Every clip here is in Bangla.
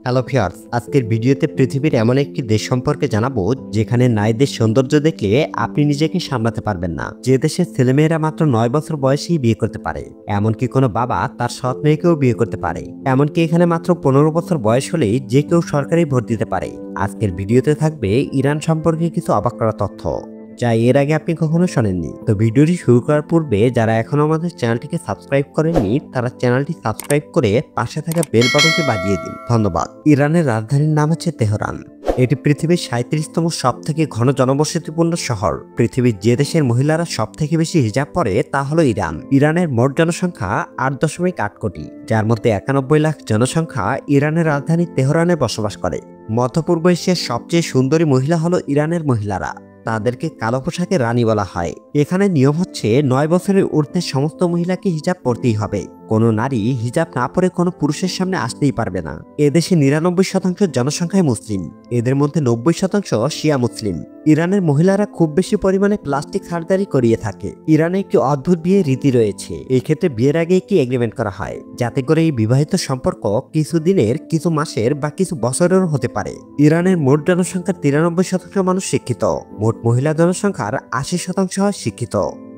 হ্যালো ভিউয়ার্স, আজকের ভিডিওতে পৃথিবীর এমন একটি দেশ সম্পর্কে জানাবো যেখানে নারীদের সৌন্দর্য দেখলে আপনি নিজেকে সামলাতে পারবেন না। যে দেশের ছেলেমেয়েরা মাত্র 9 বছর বয়সেই বিয়ে করতে পারে, এমনকি কোনো বাবা তার সৎ মেয়েকেও বিয়ে করতে পারে। এমনকি এখানে মাত্র 15 বছর বয়স হলেই যে কেউ সরকারি ভোট দিতে পারে। আজকের ভিডিওতে থাকবে ইরান সম্পর্কে কিছু অবাক করা তথ্য, যা এর আগে আপনি কখনো শোনেননি। তো ভিডিওটি শুরু করার পূর্বে যারা এখনো আমাদের চ্যানেলটিকে সাবস্ক্রাইব করেননি তারা চ্যানেলটি সাবস্ক্রাইব করে পাশে থাকা বেল বাটনটি বাজিয়ে দিন। ধন্যবাদ। ইরানের রাজধানীর নাম হচ্ছে তেহরান। এটি পৃথিবীর 37তম সব থেকে ঘন জনবসতিপূর্ণ শহর। পৃথিবীর যে দেশের মহিলারা সব থেকে বেশি হিজাব পরে তা হলো ইরান। ইরানের মোট জনসংখ্যা 8.8 কোটি, যার মধ্যে 91 লাখ জনসংখ্যা ইরানের রাজধানী তেহরানে বসবাস করে। মধ্য পূর্ব এশিয়ার সবচেয়ে সুন্দরী মহিলা হলো ইরানের মহিলারা। তাদেরকে কালো পোশাকে রানী বলা হয়। এখানে নিয়ম হচ্ছে 9 বছরের ঊর্ধ্বে সমস্ত মহিলাকে হিজাব পরতেই হবে। কোনো নারী হিজাব না পরে কোনো পুরুষের সামনে আসতেই পারবে না। এদেশে 99% জনসংখ্যায় মুসলিম, এদের মধ্যে 90% শিয়া মুসলিম। ইরানের মহিলারা খুব বেশি পরিমাণে প্লাস্টিক সার্জারি করিয়ে থাকে। ইরানে একটি অদ্ভুত বিয়ে রীতি রয়েছে। এই ক্ষেত্রে বিয়ের আগে একটি এগ্রিমেন্ট করা হয়, যাতে করে এই বিবাহিত সম্পর্ক কিছু দিনের, কিছু মাসের বা কিছু বছরেরও হতে পারে। ইরানের মোট জনসংখ্যার 93% মানুষ শিক্ষিত। মোট মহিলা জনসংখ্যার 80% হয় শিক্ষিত।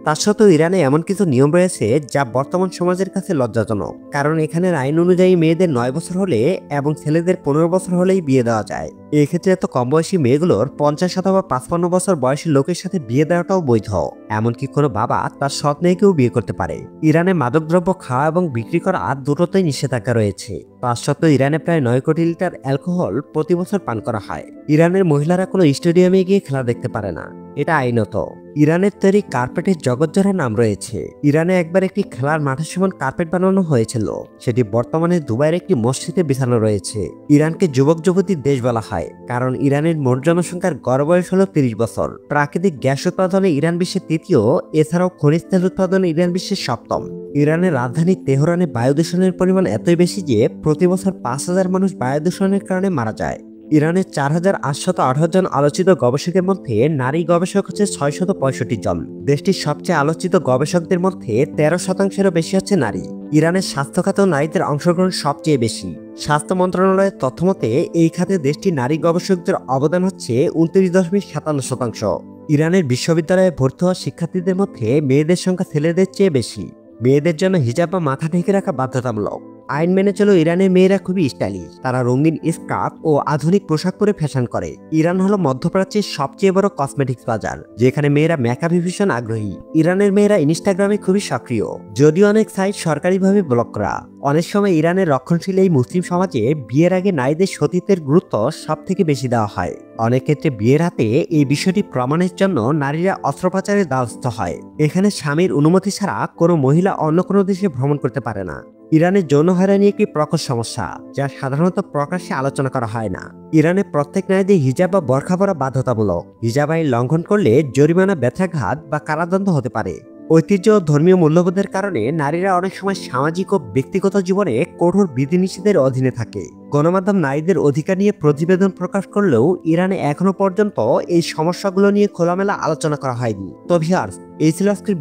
তার সত্ত্বেও ইরানে এমন কিছু নিয়ম রয়েছে যা বর্তমান সমাজের কাছে লজ্জাজনক। কারণ এখানের আইন অনুযায়ী মেয়েদের 9 বছর হলে এবং ছেলেদের 15 বছর হলেই বিয়ে দেওয়া যায়। এক্ষেত্রে এত কম বয়সী মেয়েগুলোর 50 অথবা 55 বছর বয়সী লোকের সাথে বিয়ে দেওয়াটাও বৈধ। এমনকি কোনো বাবা তার সৎ মেয়েকেও বিয়ে করতে পারে। ইরানে মাদকদ্রব্য খাওয়া এবং বিক্রি করা দুটোতেই নিষেধাজ্ঞা রয়েছে। তার সত্ত্বেও ইরানে প্রায় 9 কোটি লিটার অ্যালকোহল প্রতি বছর পান করা হয়। ইরানের মহিলারা কোনো স্টেডিয়ামে গিয়ে খেলা দেখতে পারে না, এটা আইনত। ইরানের তৈরি কার্পেটের জগৎজোড়া নাম রয়েছে। ইরানে একবার একটি খেলার মাঠের সমান কার্পেট বানানো হয়েছিল, সেটি বর্তমানে দুবাইয়ের একটি মসজিদে বিছানো রয়েছে। ইরানকে যুবক যুবতীর দেশ বলা হয়, কারণ ইরানের মোট জনসংখ্যার গড় বয়স হল 30 বছর। প্রাকৃতিক গ্যাস উৎপাদনে ইরান বিশ্বের তৃতীয়, এছাড়াও খনিজ তেল উৎপাদনে ইরান বিশ্বের সপ্তম। ইরানের রাজধানী তেহরানে বায়ু দূষণের পরিমাণ এতই বেশি যে প্রতি বছর 5000 মানুষ বায়ু দূষণের কারণে মারা যায়। ইরানের 4818 জন আলোচিত গবেষকের মধ্যে নারী গবেষক হচ্ছে 665 জন। দেশটির সবচেয়ে আলোচিত গবেষকদের মধ্যে 13%-এরও বেশি হচ্ছে নারী। ইরানের স্বাস্থ্য খাতেও নারীদের অংশগ্রহণ সবচেয়ে বেশি। স্বাস্থ্য মন্ত্রণালয়ের তথ্য মতে এই খাতে দেশটির নারী গবেষকদের অবদান হচ্ছে 29.57%। ইরানের বিশ্ববিদ্যালয়ে ভর্তি হওয়া শিক্ষার্থীদের মধ্যে মেয়েদের সংখ্যা ছেলেদের চেয়ে বেশি। মেয়েদের জন্য হিজাব বা মাথা ঢেকে রাখা বাধ্যতামূলক। আইন মেনে চলো ইরানের মেয়েরা খুবই স্টাইলিশ। তারা রঙিন স্কার্ফ ও আধুনিক পোশাক পরে ফ্যাশন করে। ইরান হলো মধ্যপ্রাচ্যের সবচেয়ে বড় কসমেটিক্স বাজার, যেখানে মেয়েরা মেকআপে ভীষণ আগ্রহী। ইরানের মেয়েরা ইনস্টাগ্রামে খুবই সক্রিয়, যদিও অনেক সাইট সরকারিভাবে ব্লক করা। অনেক সময় ইরানের রক্ষণশীল এই মুসলিম সমাজে বিয়ের আগে নারীদের সতীত্বের গুরুত্ব সব থেকে বেশি দেওয়া হয়। অনেক ক্ষেত্রে বিয়ের হাতে এই বিষয়টি প্রমাণের জন্য নারীরা অস্ত্রোপচারের দ্বারস্থ হয়। এখানে স্বামীর অনুমতি ছাড়া কোনো মহিলা অন্য কোনো দেশে ভ্রমণ করতে পারে না। ইরানের যৌন হয়রানি একটি প্রকট সমস্যা, যা সাধারণত প্রকাশ্যে আলোচনা করা হয় না। ইরানে প্রত্যেক নারীদের হিজাব বা বোরকা পরা বাধ্যতামূলক। হিজাব আইন লঙ্ঘন করলে জরিমানা, ব্যথাঘাত বা কারাদণ্ড হতে পারে। ঐতিহ্য ও ধর্মীয় মূল্যবোধের কারণে নারীরা অনেক সময় সামাজিক ও ব্যক্তিগত জীবনে কঠোর বিধিনিষেধের অধীনে থাকে। গণমাধ্যম নারীদের অধিকার নিয়ে প্রতিবেদন প্রকাশ করলেও ইরানে এখনো পর্যন্ত এই সমস্যাগুলো নিয়ে খোলামেলা আলোচনা করা হয়নি। তো ভিউয়ার্স, এই ছিল আজকের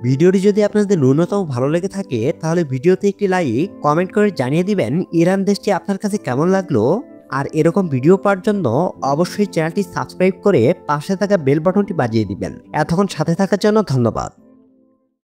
ভিডিওটি যদি আপনাদের ন্যূনতম ভালো লেগে থাকে তাহলে ভিডিওতে একটি লাইক, কমেন্ট করে জানিয়ে দিবেন ইরান দেশটি আপনার কাছে কেমন লাগলো। আর এরকম ভিডিও পাওয়ার জন্য অবশ্যই চ্যানেলটি সাবস্ক্রাইব করে পাশে থাকা বেল বাটনটি বাজিয়ে দিবেন। এতক্ষণ সাথে থাকার জন্য ধন্যবাদ।